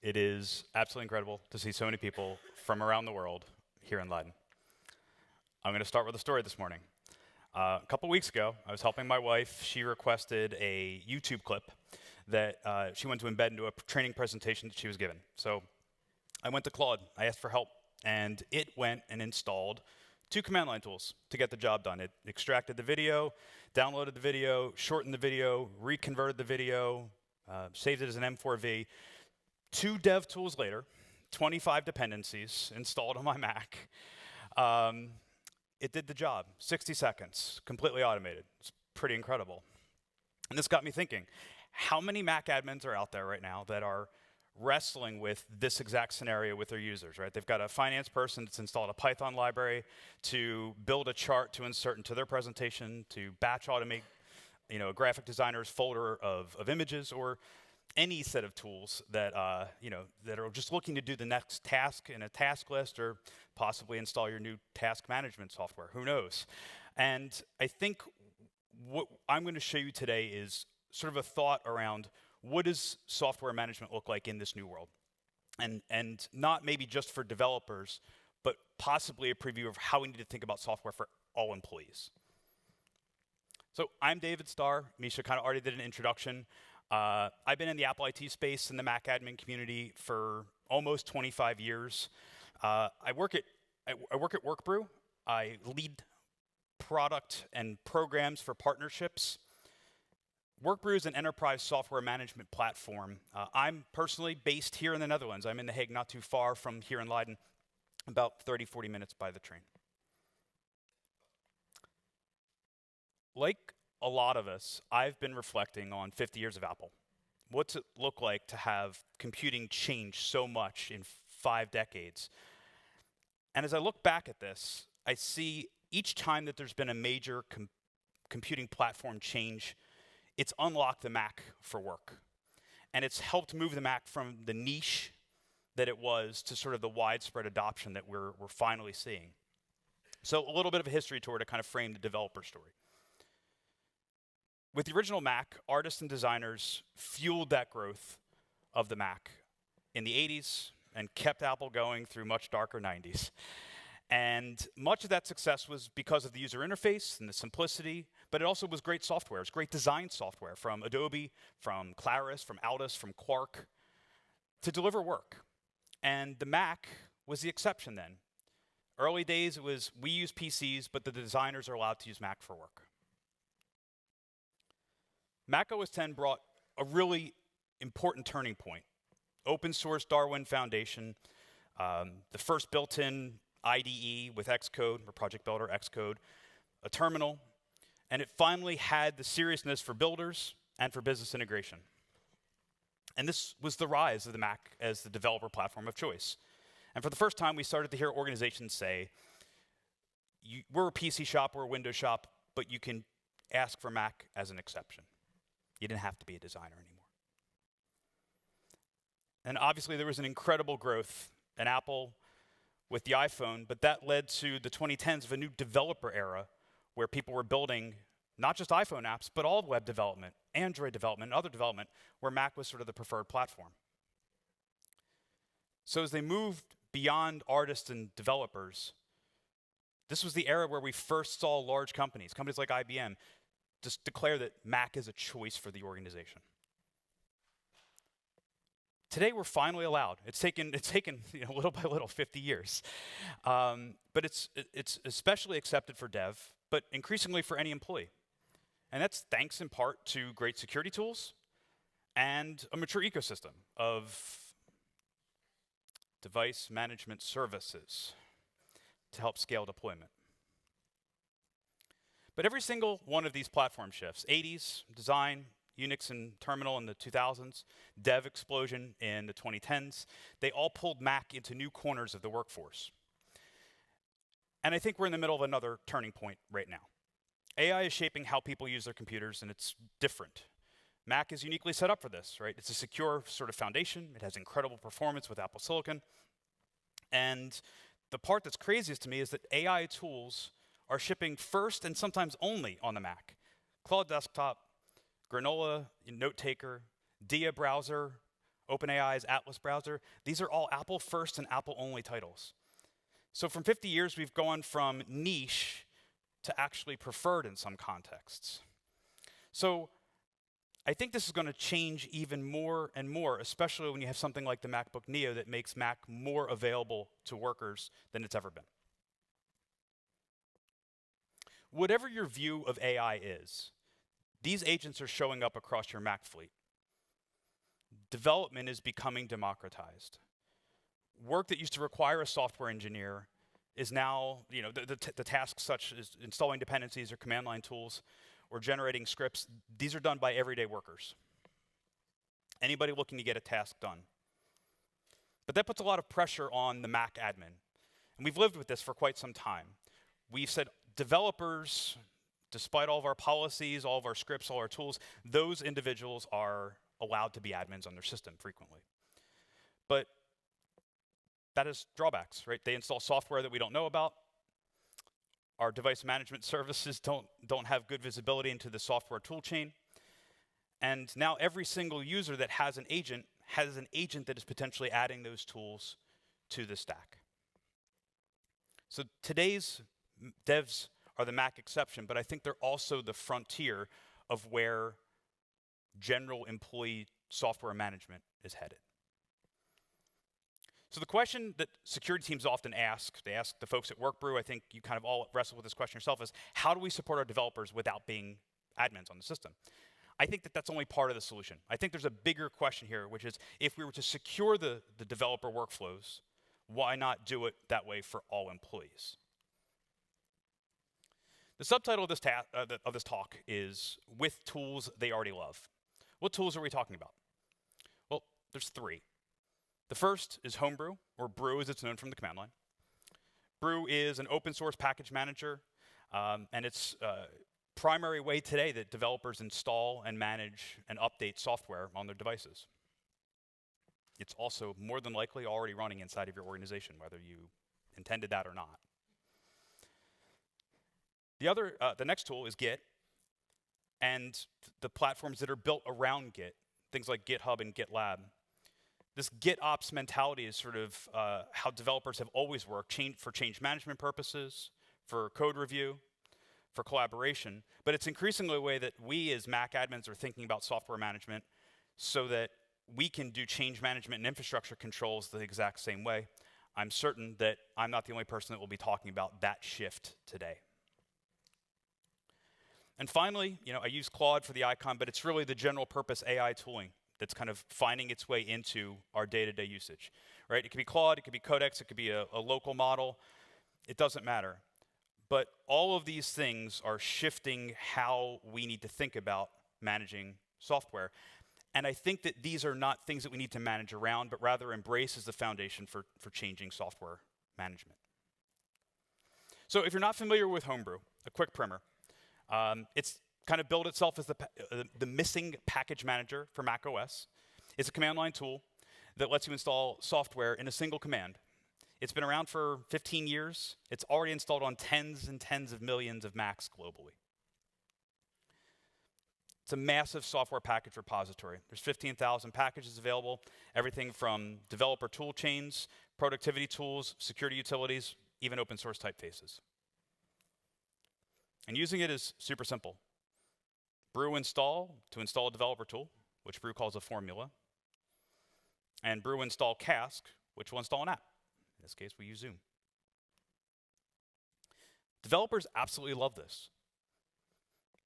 It is absolutely incredible to see so many people from around the world here in Leiden. I'm going to start with a story this morning. A couple weeks ago, I was helping my wife. She requested a YouTube clip that she wanted to embed into a training presentation that she was given. So I went to Claude. I asked for help, and it went and installed 2 command line tools to get the job done. It extracted the video, downloaded the video, shortened the video, reconverted the video, saved it as an M4V. 2 dev tools later, 25 dependencies installed on my Mac. It did the job, 60 seconds, completely automated. It's pretty incredible. And this got me thinking, how many Mac admins are out there right now that are wrestling with this exact scenario with their users, right? They've got a finance person that's installed a Python library to build a chart to insert into their presentation, to batch automate, a graphic designer's folder of images, or any set of tools that that are just looking to do the next task in a task list, or possibly install your new task management software. Who knows? And I think what I'm going to show you today is sort of a thought around what does software management look like in this new world, and not maybe just for developers, but possibly a preview of how we need to think about software for all employees. So I'm David Starr. Misha kind of already did an introduction. I've been in the Apple IT space and the Mac admin community for almost 25 years. I work at Workbrew. I lead product and programs for partnerships. Workbrew is an enterprise software management platform. I'm personally based here in the Netherlands. I'm in The Hague, not too far from here in Leiden, about 30, 40 minutes by the train. Like a lot of us, I've been reflecting on 50 years of Apple. What's it look like to have computing change so much in 5 decades? And as I look back at this, I see each time that there's been a major computing platform change, it's unlocked the Mac for work. And it's helped move the Mac from the niche that it was to sort of the widespread adoption that we're finally seeing. So a little bit of a history tour to kind of frame the developer story. With the original Mac, artists and designers fueled that growth of the Mac in the 80s and kept Apple going through much darker 90s. And much of that success was because of the user interface and the simplicity, but it also was great software. It was great design software from Adobe, from Claris, from Aldus, from Quark to deliver work. And the Mac was the exception then. Early days, it was we use PCs, but the designers are allowed to use Mac for work. macOS 10 brought a really important turning point. Open source Darwin Foundation, the first built-in IDE with Xcode, or Project Builder, Xcode, a terminal, and it finally had the seriousness for builders and for business integration. And this was the rise of the Mac as the developer platform of choice. And for the first time, we started to hear organizations say, we're a PC shop, we're a Windows shop, but you can ask for Mac as an exception. You didn't have to be a designer anymore. And obviously, there was an incredible growth in Apple with the iPhone, but that led to the 2010s of a new developer era where people were building not just iPhone apps, but all web development, Android development, and other development, where Mac was sort of the preferred platform. So as they moved beyond artists and developers, this was the era where we first saw large companies like IBM, just declare that Mac is a choice for the organization. Today, we're finally allowed. It's taken little by little, 50 years. But it's especially accepted for dev, but increasingly for any employee. And that's thanks in part to great security tools and a mature ecosystem of device management services to help scale deployment. But every single one of these platform shifts, 80s, design, Unix and terminal in the 2000s, dev explosion in the 2010s, they all pulled Mac into new corners of the workforce. And I think we're in the middle of another turning point right now. AI is shaping how people use their computers, and it's different. Mac is uniquely set up for this, right? It's a secure sort of foundation. It has incredible performance with Apple Silicon. And the part that's craziest to me is that AI tools are shipping first and sometimes only on the Mac. Claude Desktop, Granola, Note Taker, Dia Browser OpenAI's Atlas browser, these are all Apple first and Apple only titles. So from 50 years, we've gone from niche to actually preferred in some contexts. So I think this is going to change even more and more, especially when you have something like the MacBook Neo that makes Mac more available to workers than it's ever been. Whatever your view of AI is, these agents are showing up across your Mac fleet. Development is becoming democratized. Work that used to require a software engineer is now, the tasks such as installing dependencies or command line tools or generating scripts, these are done by everyday workers. Anybody looking to get a task done. But that puts a lot of pressure on the Mac admin. And we've lived with this for quite some time. We've said developers, despite all of our policies, all of our scripts, all our tools, those individuals are allowed to be admins on their system frequently. But that has drawbacks, right? They install software that we don't know about. Our device management services don't have good visibility into the software tool chain. And now every single user that has an agent that is potentially adding those tools to the stack. So today's devs are the Mac exception, but I think they're also the frontier of where general employee software management is headed. So the question that security teams often ask, they ask the folks at Workbrew, I think you kind of all wrestle with this question yourself, is how do we support our developers without being admins on the system? I think that that's only part of the solution. I think there's a bigger question here, which is if we were to secure the developer workflows, why not do it that way for all employees? The subtitle of this talk is With Tools They Already Love. What tools are we talking about? Well, there's three. The first is Homebrew, or Brew as it's known from the command line. Brew is an open source package manager, and it's a primary way today that developers install and manage and update software on their devices. It's also more than likely already running inside of your organization, whether you intended that or not. The next tool is Git, and the platforms that are built around Git, things like GitHub and GitLab. This GitOps mentality is sort of how developers have always worked for change management purposes, for code review, for collaboration. But it's increasingly a way that we as Mac admins are thinking about software management so that we can do change management and infrastructure controls the exact same way. I'm certain that I'm not the only person that will be talking about that shift today. And finally, I use Claude for the icon, but it's really the general purpose AI tooling that's kind of finding its way into our day-to-day usage, right? It could be Claude, it could be Codex, it could be a local model. It doesn't matter. But all of these things are shifting how we need to think about managing software. And I think that these are not things that we need to manage around, but rather embrace as the foundation for changing software management. So if you're not familiar with Homebrew, a quick primer. It's kind of billed itself as the missing package manager for macOS. It's a command line tool that lets you install software in a single command. It's been around for 15 years. It's already installed on tens and tens of millions of Macs globally. It's a massive software package repository. There's 15,000 packages available, everything from developer tool chains, productivity tools, security utilities, even open source typefaces. And using it is super simple. Brew install to install a developer tool, which Brew calls a formula. And Brew install cask, which will install an app. In this case, we use Zoom. Developers absolutely love this.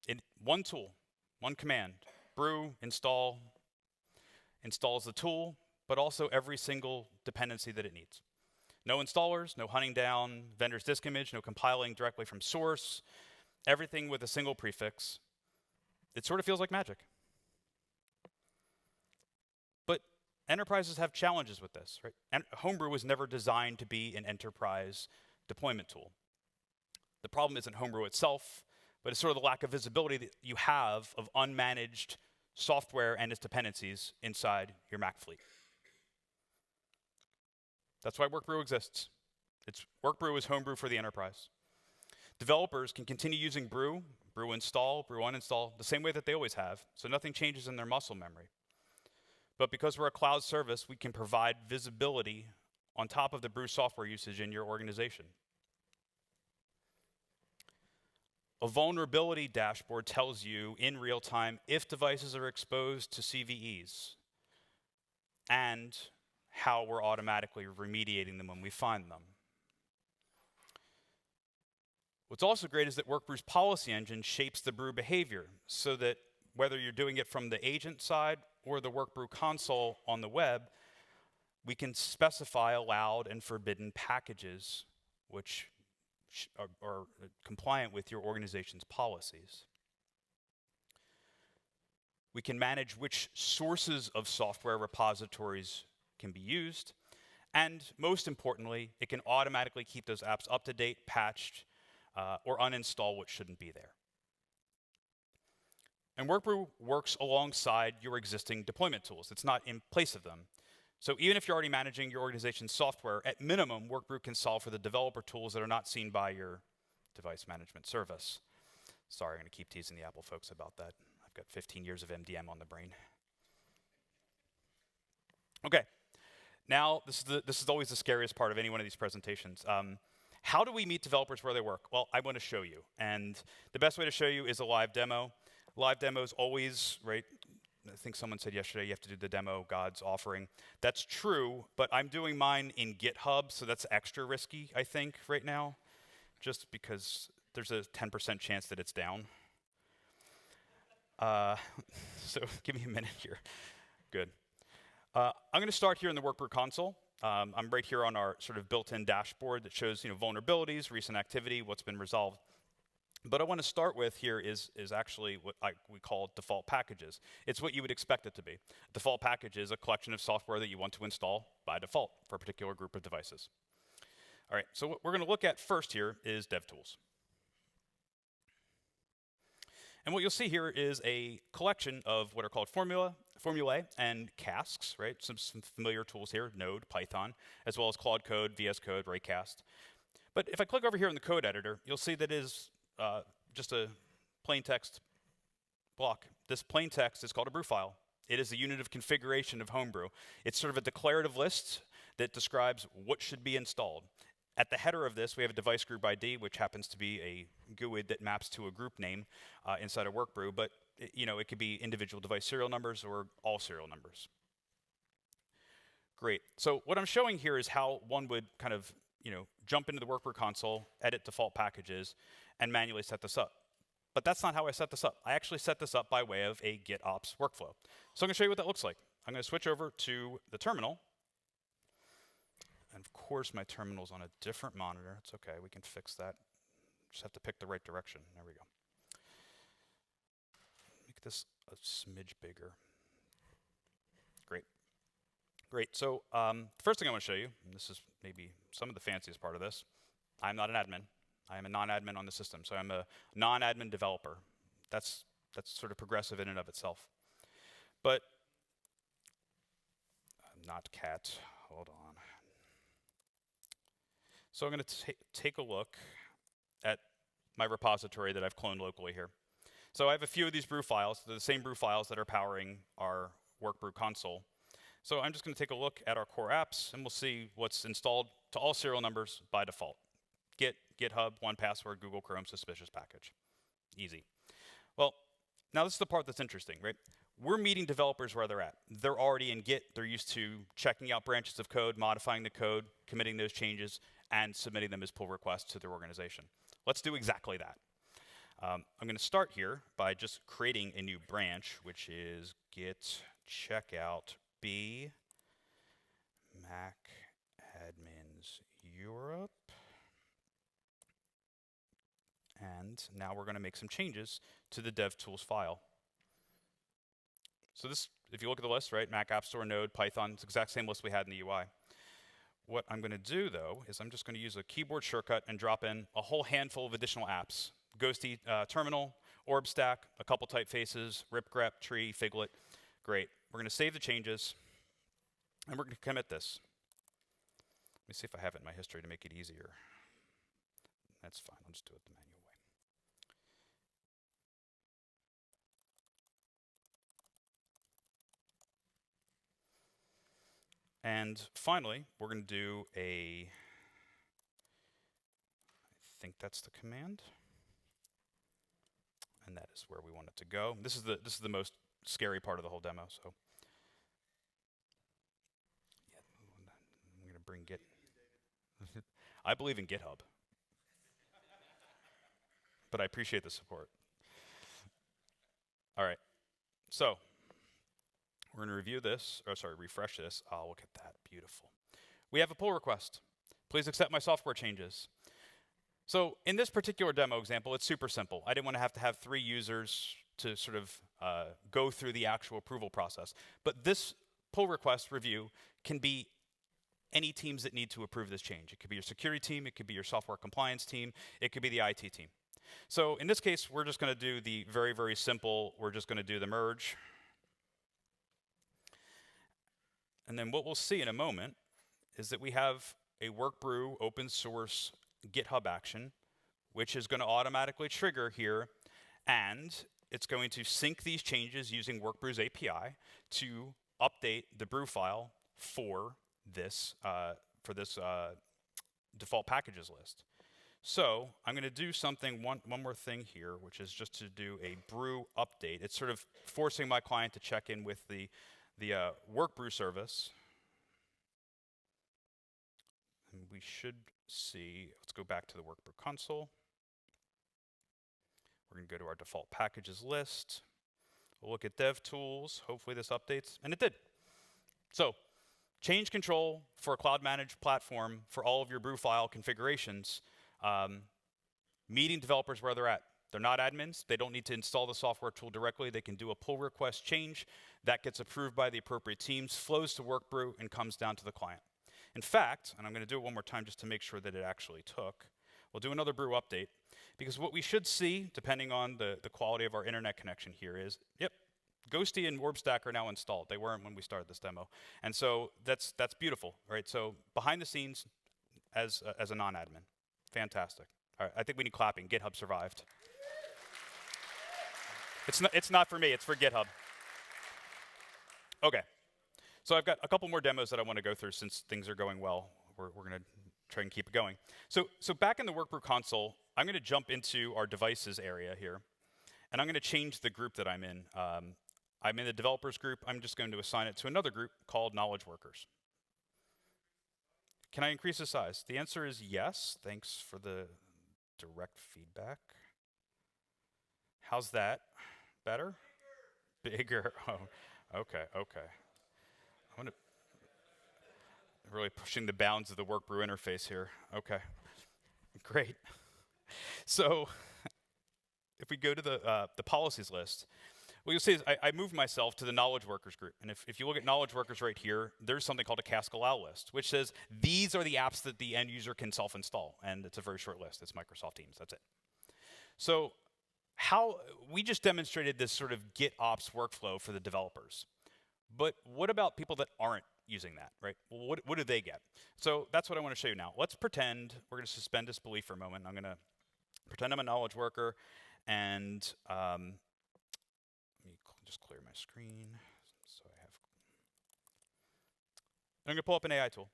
In one tool, one command, Brew install installs the tool, but also every single dependency that it needs. No installers, no hunting down vendor's disk image, no compiling directly from source, everything with a single prefix. It sort of feels like magic. But enterprises have challenges with this, right? And Homebrew was never designed to be an enterprise deployment tool. The problem isn't Homebrew itself, but it's sort of the lack of visibility that you have of unmanaged software and its dependencies inside your Mac fleet. That's why Workbrew exists. Workbrew is Homebrew for the enterprise. Developers can continue using Brew, Brew install, Brew uninstall, the same way that they always have, so nothing changes in their muscle memory. But because we're a cloud service, we can provide visibility on top of the Brew software usage in your organization. A vulnerability dashboard tells you in real time if devices are exposed to CVEs and how we're automatically remediating them when we find them. What's also great is that Workbrew's policy engine shapes the Brew behavior so that whether you're doing it from the agent side or the Workbrew console on the web, we can specify allowed and forbidden packages which are compliant with your organization's policies. We can manage which sources of software repositories can be used, and most importantly, it can automatically keep those apps up to date, patched, or uninstall what shouldn't be there. And Workbrew works alongside your existing deployment tools. It's not in place of them. So even if you're already managing your organization's software, at minimum, Workbrew can solve for the developer tools that are not seen by your device management service. Sorry, I'm going to keep teasing the Apple folks about that. I've got 15 years of MDM on the brain. Okay, now this is always the scariest part of any one of these presentations. How do we meet developers where they work? Well, I want to show you, and the best way to show you is a live demo. Live demos always, right? I think someone said yesterday you have to do the demo God's offering. That's true, but I'm doing mine in GitHub, so that's extra risky, I think, right now, just because there's a 10% chance that it's down. So give me a minute here. Good. I'm going to start here in the Workbrew console. I'm right here on our sort of built-in dashboard that shows vulnerabilities, recent activity, what's been resolved. But I want to start with here is actually what we call default packages. It's what you would expect it to be. Default package is a collection of software that you want to install by default for a particular group of devices. All right, so what we're going to look at first here is DevTools. And what you'll see here is a collection of what are called formulae and casks, right? Some familiar tools here, Node, Python, as well as Claude Code, VS Code, Raycast. But if I click over here in the code editor, you'll see that it is just a plain text block. This plain text is called a brew file. It is a unit of configuration of Homebrew. It's sort of a declarative list that describes what should be installed. At the header of this, we have a device group ID, which happens to be a GUID that maps to a group name inside of Workbrew, but it could be individual device serial numbers or all serial numbers. Great. So what I'm showing here is how one would kind of jump into the Workbrew console, edit default packages, and manually set this up. But that's not how I set this up. I actually set this up by way of a GitOps workflow. So I'm going to show you what that looks like. I'm going to switch over to the terminal. And of course, my terminal's on a different monitor. It's okay, we can fix that. Just have to pick the right direction. There we go. Make this a smidge bigger. Great. Great, so the first thing I want to show you, and this is maybe some of the fanciest part of this, I'm not an admin. I am a non-admin on the system, so I'm a non-admin developer. That's sort of progressive in and of itself. But I'm not cat, hold on. So I'm going to take a look at my repository that I've cloned locally here. So I have a few of these brew files. They're the same brew files that are powering our Workbrew console. So I'm just going to take a look at our core apps, and we'll see what's installed to all serial numbers by default. Git, GitHub, 1Password, Google Chrome, suspicious package. Easy. Well, now this is the part that's interesting, right? We're meeting developers where they're at. They're already in Git. They're used to checking out branches of code, modifying the code, committing those changes, and submitting them as pull requests to their organization. Let's do exactly that. I'm going to start here by just creating a new branch, which is git checkout B Mac admins Europe. And now we're going to make some changes to the DevTools file. So this, if you look at the list, right, Mac App Store, Node, Python, it's the exact same list we had in the UI. What I'm going to do, though, is I'm just going to use a keyboard shortcut and drop in a whole handful of additional apps. Ghosty Terminal, OrbStack, a couple typefaces, ripgrep, tree, figlet. Great. We're going to save the changes, and we're going to commit this. Let me see if I have it in my history to make it easier. That's fine. I'll just do it the manual way. And finally, we're going to do I think that's the command. And that is where we want it to go. This is the most scary part of the whole demo. So yeah, I'm going to bring Git. I believe in GitHub, but I appreciate the support. All right, so we're going to review this, refresh this. Oh, look at that, beautiful. We have a pull request. Please accept my software changes. So in this particular demo example, it's super simple. I didn't want to have 3 users to sort of go through the actual approval process. But this pull request review can be any teams that need to approve this change. It could be your security team, it could be your software compliance team, it could be the IT team. So in this case, we're just going to do the very, very simple, we're just going to do the merge. And then what we'll see in a moment is that we have a Workbrew open source GitHub action, which is going to automatically trigger here, and it's going to sync these changes using Workbrew's API to update the brew file for this default packages list. So I'm going to do one more thing here, which is just to do a brew update. It's sort of forcing my client to check in with the Workbrew service. And we should see, let's go back to the Workbrew console. We're going to go to our default packages list. We'll look at dev tools. Hopefully this updates, and it did. So change control for a cloud managed platform for all of your brew file configurations, meeting developers where they're at. They're not admins. They don't need to install the software tool directly. They can do a pull request change that gets approved by the appropriate teams, flows to Workbrew, and comes down to the client. In fact, and I'm going to do it one more time just to make sure that it actually took, we'll do another brew update, because what we should see, depending on the quality of our internet connection here is, yep, Ghosty and WarbStack are now installed. They weren't when we started this demo. And so that's beautiful, right? So behind the scenes as a non-admin. Fantastic. All right, I think we need clapping. GitHub survived. It's not for me, it's for GitHub. Okay. So I've got a couple more demos that I want to go through since things are going well. We're going to try and keep it going. So back in the Workbrew console, I'm going to jump into our devices area here, and I'm going to change the group that I'm in. I'm in the developers group. I'm just going to assign it to another group called knowledge workers. Can I increase the size? The answer is yes. Thanks for the direct feedback. How's that? Better? Bigger. Oh, okay. I'm really pushing the bounds of the Workbrew interface here. Okay, great. So if we go to the policies list, what you'll see is I moved myself to the knowledge workers group. And if you look at knowledge workers right here, there's something called a cask allow list, which says these are the apps that the end user can self-install. And it's a very short list. It's Microsoft Teams. That's it. So we just demonstrated this sort of GitOps workflow for the developers. But what about people that aren't using that, right? Well, what do they get? So that's what I want to show you now. Let's pretend, we're going to suspend disbelief for a moment. I'm going to pretend I'm a knowledge worker, and let me just clear my screen. So I'm going to pull up an AI tool.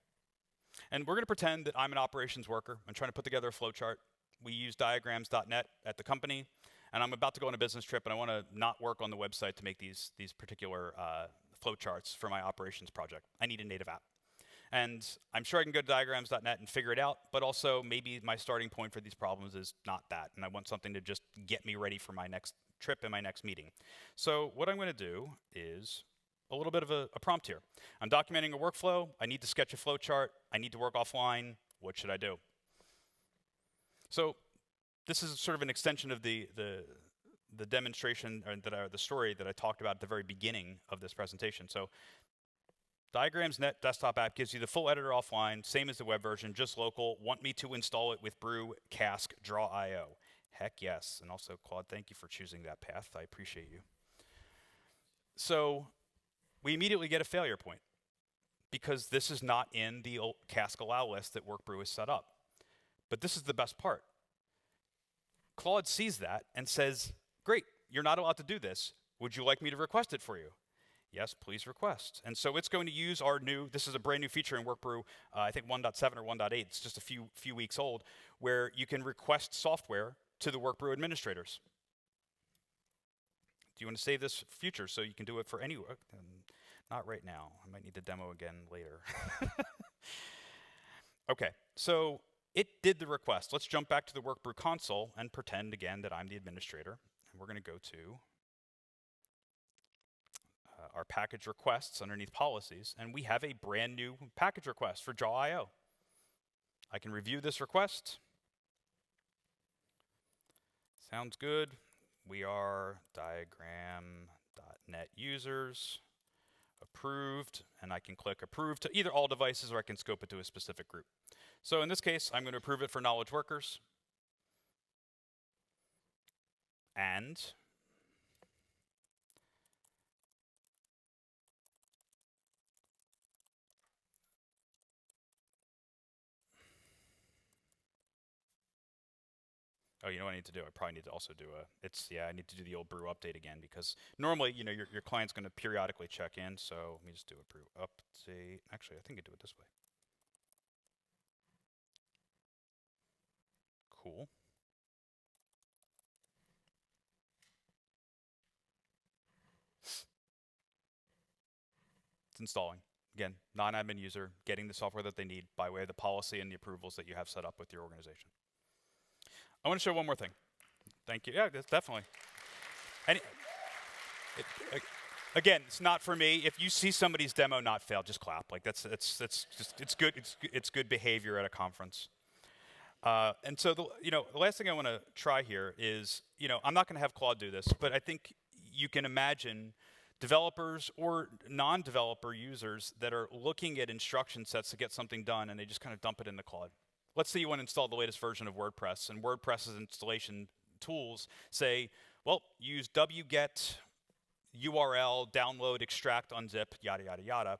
And we're going to pretend that I'm an operations worker. I'm trying to put together a flowchart. We use diagrams.net at the company, and I'm about to go on a business trip, and I want to not work on the website to make these particular flowcharts for my operations project. I need a native app. And I'm sure I can go to diagrams.net and figure it out, but also maybe my starting point for these problems is not that, and I want something to just get me ready for my next trip and my next meeting. So what I'm going to do is a little bit of a prompt here. I'm documenting a workflow. I need to sketch a flowchart. I need to work offline. What should I do? So this is sort of an extension of the demonstration, or the story that I talked about at the very beginning of this presentation. So Diagrams.net desktop app gives you the full editor offline, same as the web version, just local. Want me to install it with Brew, Cask, Draw.io? Heck yes. And also, Claude, thank you for choosing that path. I appreciate you. So we immediately get a failure point because this is not in the Cask allow list that Workbrew is set up. But this is the best part. Claude sees that and says, great, you're not allowed to do this. Would you like me to request it for you? Yes, please request. And so it's going to use our this is a brand new feature in Workbrew, I think 1.7 or 1.8, it's just a few weeks old, where you can request software to the Workbrew administrators. Do you want to save this future so you can do it for any? Not right now. I might need to demo again later. Okay, so it did the request. Let's jump back to the Workbrew console and pretend again that I'm the administrator. And we're going to go to our package requests underneath policies, and we have a brand new package request for Jaw.io. I can review this request. Sounds good. We are diagram.net users, approved, and I can click approve to either all devices or I can scope it to a specific group. So in this case, I'm going to approve it for knowledge workers. And oh, you know what I need to do? I probably need to also do I need to do the old brew update again, because normally, your client's going to periodically check in. So let me just do a brew update. Actually, I think I do it this way. Cool. It's installing. Again, non-admin user, getting the software that they need by way of the policy and the approvals that you have set up with your organization. I want to show one more thing. Thank you. Yeah, definitely. Again, it's not for me. If you see somebody's demo not fail, just clap. Like it's good. It's good behavior at a conference. And so the last thing I want to try here is, I'm not going to have Claude do this, but I think you can imagine developers or non-developer users that are looking at instruction sets to get something done, and they just kind of dump it into Claude. Let's say you want to install the latest version of WordPress, and WordPress's installation tools say, well, use wget, URL, download, extract, unzip, yada, yada, yada.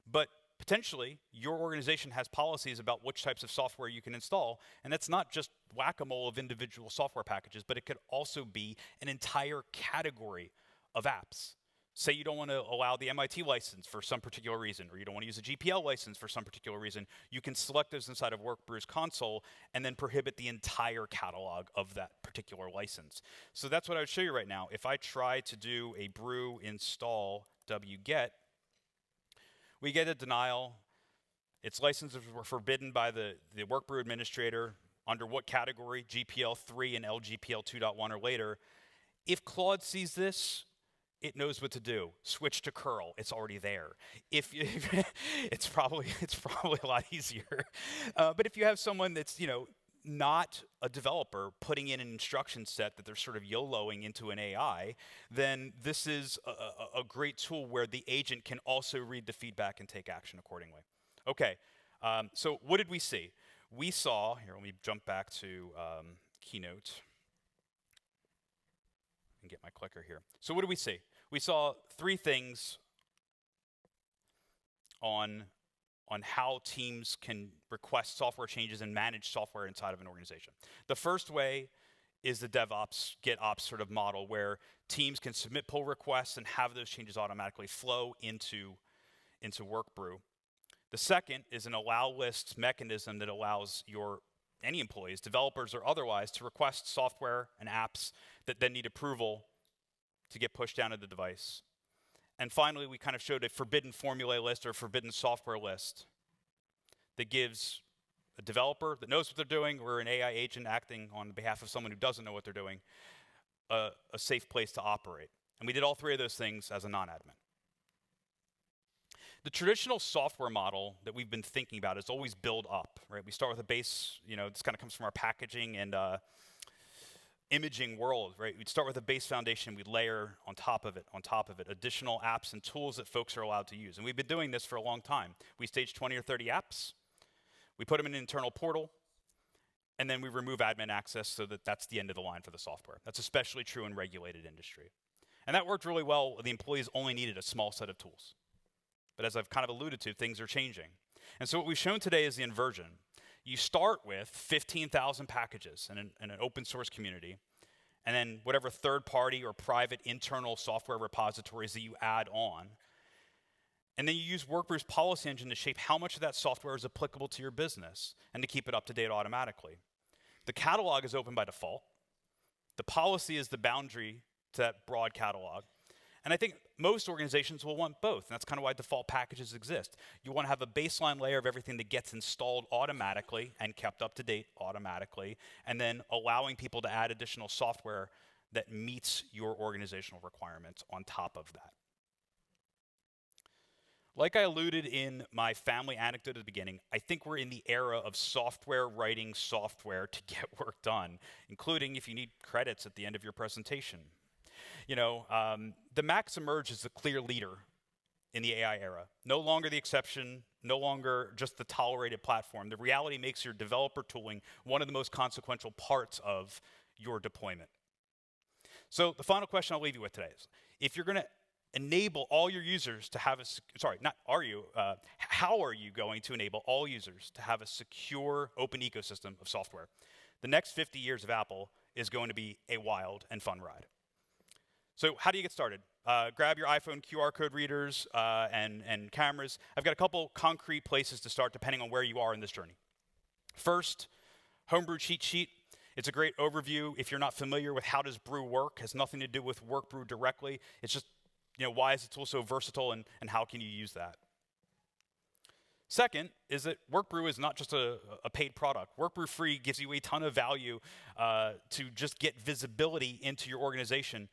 But potentially, your organization has policies about which types of software you can install, and that's not just whack-a-mole of individual software packages, but it could also be an entire category of apps. Say you don't want to allow the MIT license for some particular reason, or you don't want to use a GPL license for some particular reason. You can select those inside of Workbrew's console and then prohibit the entire catalog of that particular license. So that's what I would show you right now. If I try to do a brew install wget, we get a denial. Its licenses were forbidden by the Workbrew administrator. Under what category? GPL 3 and LGPL 2.1 or later. If Claude sees this, it knows what to do. Switch to curl. It's already there. It's probably a lot easier. But if you have someone that's not a developer putting in an instruction set that they're sort of YOLOing into an AI, then this is a great tool where the agent can also read the feedback and take action accordingly. Okay. So what did we see? We saw here. Let me jump back to Keynote and get my clicker here. So what did we see? We saw three things on how teams can request software changes and manage software inside of an organization. The first way is the DevOps, GitOps sort of model, where teams can submit pull requests and have those changes automatically flow into Workbrew. The second is an allow list mechanism that allows any employees, developers or otherwise, to request software and apps that then need approval to get pushed down to the device. And finally, we kind of showed a forbidden formulae list or forbidden software list that gives a developer that knows what they're doing, or an AI agent acting on behalf of someone who doesn't know what they're doing, a safe place to operate. And we did all three of those things as a non-admin. The traditional software model that we've been thinking about is always build up, right? We start with a base, this kind of comes from our packaging and imaging world, right? We'd start with a base foundation, we'd layer on top of it, additional apps and tools that folks are allowed to use. And we've been doing this for a long time. We stage 20 or 30 apps, we put them in an internal portal, and then we remove admin access so that that's the end of the line for the software. That's especially true in regulated industry. And that worked really well. The employees only needed a small set of tools. But as I've kind of alluded to, things are changing. And so what we've shown today is the inversion. You start with 15,000 packages in an open source community, and then whatever third party or private internal software repositories that you add on And then you use Workbrew's policy engine to shape how much of that software is applicable to your business and to keep it up to date automatically. The catalog is open by default. The policy is the boundary to that broad catalog. And I think most organizations will want both, and that's kind of why default packages exist. You want to have a baseline layer of everything that gets installed automatically and kept up to date automatically, and then allowing people to add additional software that meets your organizational requirements on top of that. Like I alluded in my family anecdote at the beginning, I think we're in the era of software writing software to get work done, including if you need credits at the end of your presentation. You know, the Macs emerged as the clear leader in the AI era. No longer the exception, no longer just the tolerated platform. The reality makes your developer tooling one of the most consequential parts of your deployment. So the final question I'll leave you with today is, if you're going to enable all your users to have how are you going to enable all users to have a secure open ecosystem of software? The next 50 years of Apple is going to be a wild and fun ride. So how do you get started? Grab your iPhone QR code readers and cameras. I've got a couple concrete places to start depending on where you are in this journey. First, Homebrew cheat sheet. It's a great overview. If you're not familiar with how does Brew work, it has nothing to do with Workbrew directly. It's just, why is the tool so versatile and how can you use that? Second is that Workbrew is not just a paid product. Workbrew Free gives you a ton of value to just get visibility into your organization,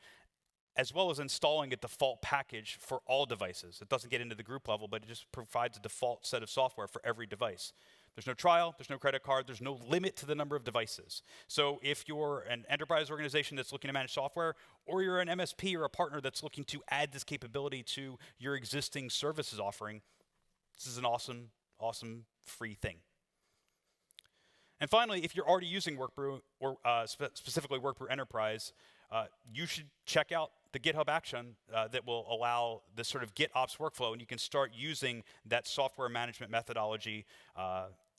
as well as installing a default package for all devices. It doesn't get into the group level, but it just provides a default set of software for every device. There's no trial, there's no credit card, there's no limit to the number of devices. So if you're an enterprise organization that's looking to manage software, or you're an MSP or a partner that's looking to add this capability to your existing services offering, this is an awesome, awesome free thing. And finally, if you're already using Workbrew, or specifically Workbrew Enterprise, you should check out the GitHub action that will allow this sort of GitOps workflow, and you can start using that software management methodology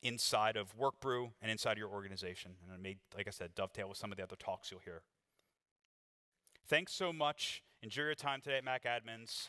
inside of Workbrew and inside of your organization. And it may, like I said, dovetail with some of the other talks you'll hear. Thanks so much. Enjoy your time today at Mac Admins.